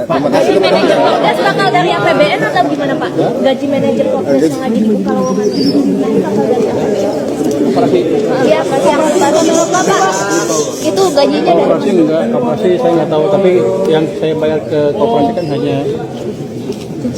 Pak, gaji manajer Kopdes bakal dari APBN atau gimana Pak? Gaji manajer Kopdes yang lagi dibuka lowongan itu bakal dari APBN? Iya, masih yang baru dulu Pak. Itu gajinya dari koperasi enggak, koperasi saya nggak tahu, tapi yang saya bayar ke koperasi kan hanya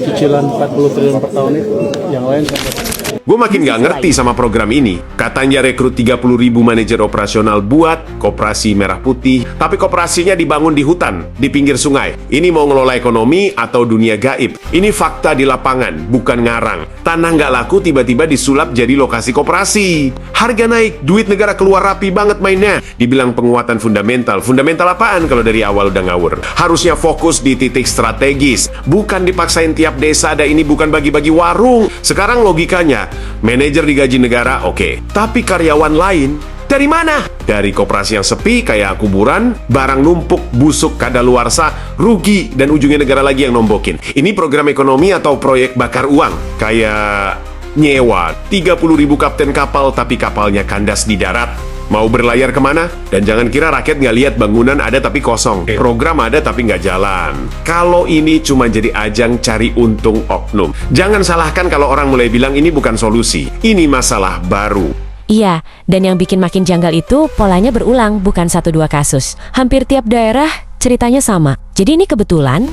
cicilan 40 triliun per tahun itu, yang lain saya nggak tahu. Gue makin gak ngerti sama program ini. Katanya rekrut 30.000 manajer operasional buat koperasi Merah Putih, tapi koperasinya dibangun di hutan, di pinggir sungai. Ini mau ngelola ekonomi atau dunia gaib? Ini fakta di lapangan, bukan ngarang. Tanah nggak laku tiba-tiba disulap jadi lokasi koperasi. Harga naik, duit negara keluar rapi banget mainnya. Dibilang penguatan fundamental. Fundamental apaan kalau dari awal udah ngawur? Harusnya fokus di titik strategis, bukan dipaksain tiap desa ada ini, bukan bagi-bagi warung. Sekarang logikanya, manajer digaji negara, oke. Tapi karyawan lain, dari mana? Dari koperasi yang sepi, kayak kuburan, barang numpuk, busuk, kadaluarsa, rugi, dan ujungnya negara lagi yang nombokin. Ini program ekonomi atau proyek bakar uang? Kayak nyewa 30.000 kapten kapal, tapi kapalnya kandas di darat. Mau berlayar kemana? Dan jangan kira rakyat nggak lihat bangunan ada tapi kosong. Program ada tapi nggak jalan. Kalau ini cuma jadi ajang cari untung oknum. Jangan salahkan kalau orang mulai bilang ini bukan solusi. Ini masalah baru. Iya, dan yang bikin makin janggal itu polanya berulang, bukan 1-2 kasus. Hampir tiap daerah ceritanya sama. Jadi ini kebetulan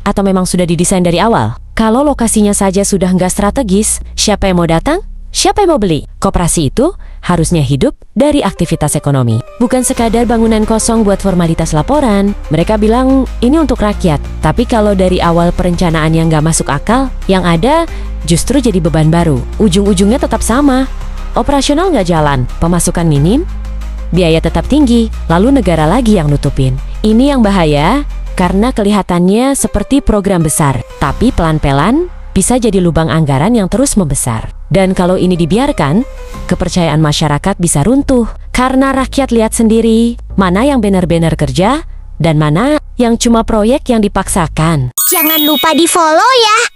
atau memang sudah didesain dari awal? Kalau lokasinya saja sudah nggak strategis, siapa yang mau datang? Siapa yang mau beli? Koperasi itu harusnya hidup dari aktivitas ekonomi. Bukan sekadar bangunan kosong buat formalitas laporan. Mereka bilang ini untuk rakyat. Tapi kalau dari awal perencanaan yang nggak masuk akal, yang ada justru jadi beban baru. Ujung-ujungnya tetap sama. Operasional nggak jalan, pemasukan minim, biaya tetap tinggi, lalu negara lagi yang nutupin. Ini yang bahaya karena kelihatannya seperti program besar, tapi pelan-pelan bisa jadi lubang anggaran yang terus membesar. Dan kalau ini dibiarkan, kepercayaan masyarakat bisa runtuh karena rakyat lihat sendiri mana yang benar-benar kerja dan mana yang cuma proyek yang dipaksakan. Jangan lupa di-follow ya.